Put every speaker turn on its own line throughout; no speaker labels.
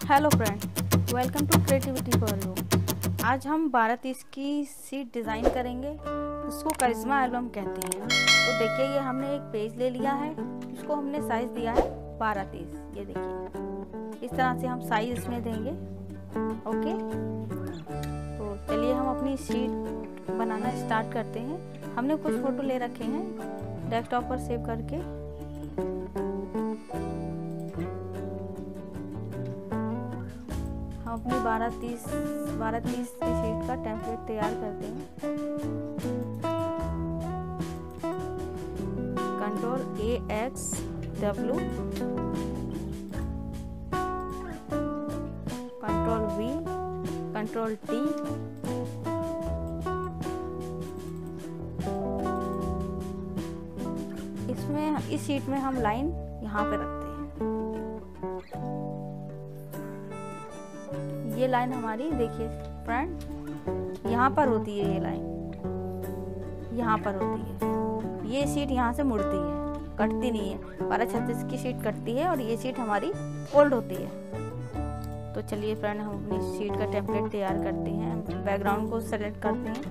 Hello friend, welcome to creativity for you. आज हम 12-30 की सीट डिज़ाइन करेंगे, उसको करिश्मा एल्बम कहते हैं। तो देखिए, ये हमने एक पेज ले लिया है, इसको हमने साइज़ दिया है 12-30। ये देखिए, इस तरह से हम साइज़ इसमें देंगे। ओके, तो चलिए हम अपनी सीट बनाना स्टार्ट करते हैं। हमने कुछ फ़ोटो ले रखे हैं डेस्कटॉप पर सेव करके। हम अपनी 12-30 की शीट का टेम्पलेट तैयार करते हैं। Control AXW, control V, control T, इसमें इस शीट में हम लाइन यहाँ पे रखते हैं। ये लाइन हमारी देखिए फ्रेंड, यहाँ पर होती है। ये लाइन यहाँ पर होती है। ये शीट यहाँ से मुड़ती है, कटती नहीं है। 12-36 की शीट कटती है और ये शीट हमारी फोल्ड होती है। तो चलिए फ्रेंड, हम अपनी शीट का टेम्पलेट तैयार करते हैं। बैकग्राउंड को सेलेक्ट करते हैं।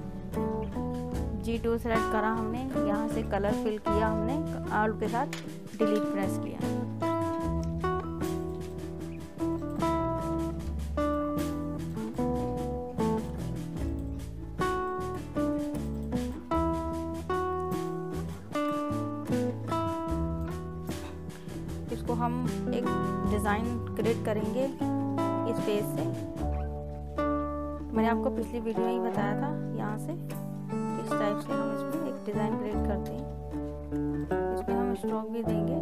G2 सेलेक्ट करा हमने, यहाँ से कलर फिल किया हमने, ऑल के साथ डिलीट प्रेस किया। इसको हम एक डिज़ाइन क्रिएट करेंगे इस पेज से। मैंने आपको पिछली वीडियो में ही बताया था। यहाँ से इस टाइप से हम इसमें एक डिज़ाइन क्रिएट करते हैं। इसमें हम स्ट्रोक भी देंगे।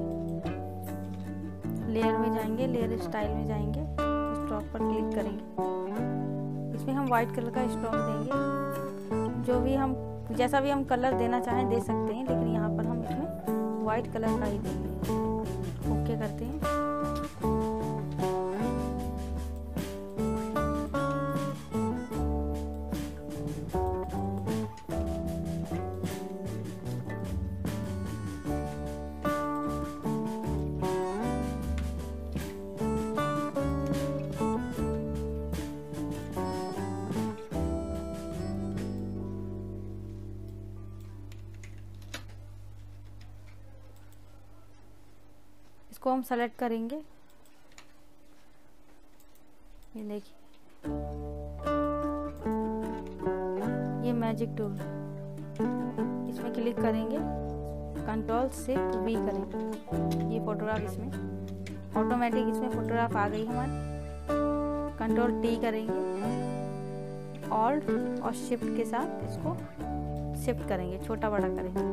लेयर में जाएंगे, लेयर स्टाइल में जाएंगे, स्ट्रोक पर क्लिक करेंगे। इसमें हम वाइट कलर का स्ट्रोक देंगे। जो भी हम जैसा भी हम कलर देना चाहें दे सकते हैं, लेकिन यहाँ पर हम इसमें वाइट कलर का ही देंगे। ओके करते हैं। इसको हम सेलेक्ट करेंगे। ये देखिए, ये मैजिक टूल, इसमें क्लिक करेंगे, कंट्रोल शिफ्ट V करेंगे। ये फोटोग्राफ इसमें ऑटोमेटिक इसमें फोटोग्राफ आ गई हमारी। कंट्रोल T करेंगे, ऑल्ट और शिफ्ट के साथ इसको शिफ्ट करेंगे, छोटा बड़ा करेंगे।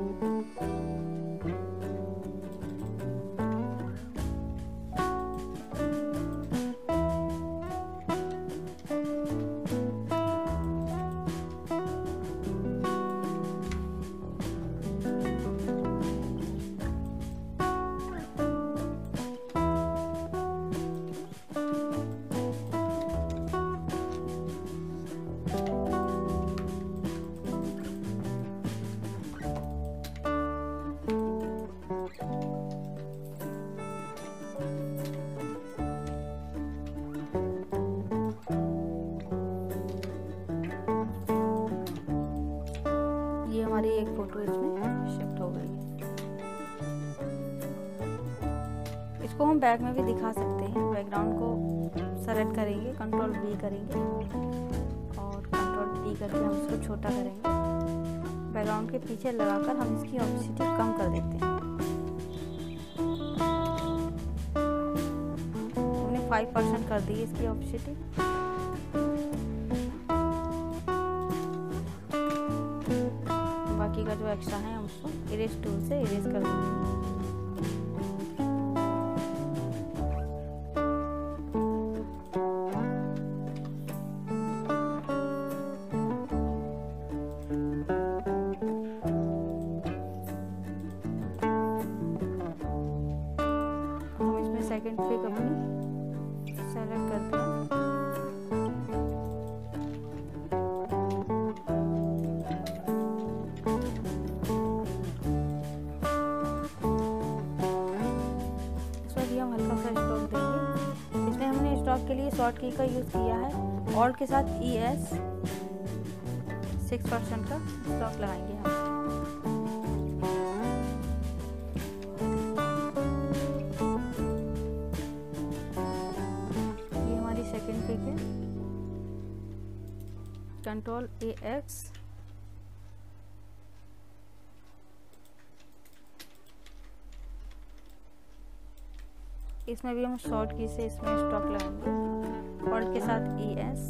ये हमारी एक फोटो इसमें शिफ्ट हो गई है। इसको हम बैक में भी दिखा सकते हैं। बैकग्राउंड को सेलेक्ट करेंगे, कंट्रोल V करेंगे और कंट्रोल T करके हम इसको छोटा करेंगे। बैकग्राउंड के पीछे लगाकर हम इसकी ऑपेसिटी कम कर देते हैं। हमने 5% कर दी इसकी ऑपेसिटी। बाकी का जो एक्स्ट्रा है हम उसको इरेज टूल से इरेज कर देंगे। हम इसमें सेकंड पिक अपनी सेलेक्ट करते हैं। स्टॉक के लिए शॉर्ट की का यूज़ किया है। ऑल्ट के साथ ES 6% का स्टॉक लगाएंगे हम। ये हमारी सेकंड पिक है, कंट्रोल AX। इसमें भी हम शॉर्ट की से इसमें स्टॉक लगाएंगे और के साथ ES।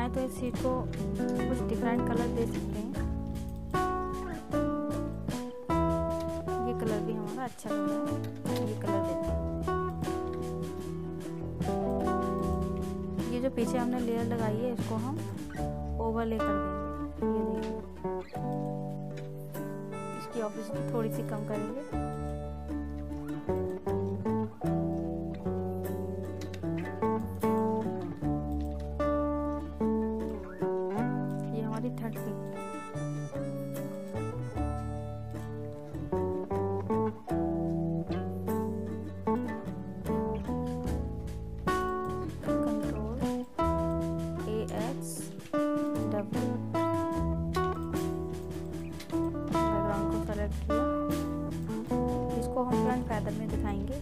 तो इस सीट को कुछ डिफरेंट कलर दे सकते हैं। ये कलर भी हमारा अच्छा लग रहा है, ये कलर देते हैं। ये जो पीछे हमने लेयर लगाई है इसको हम ओवरले कर देंगे। ये देखिए, इसकी ऑब्वियसली थोड़ी सी कम करेंगे। Third pick control AX W, background को सेलेक्ट किया। इसको हम फ्रंट पैनल में दिखाएंगे।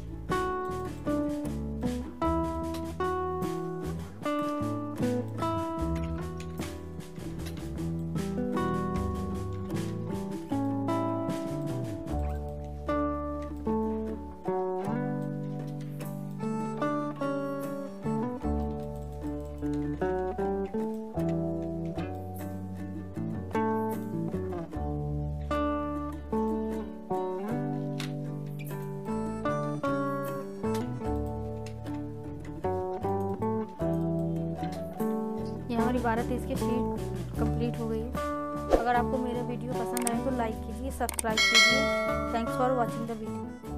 ये हमारी 12-30 की शीट कंप्लीट हो गई है। अगर आपको मेरा वीडियो पसंद आए तो लाइक कीजिए, सब्सक्राइब कीजिए। Thanks for watching the video.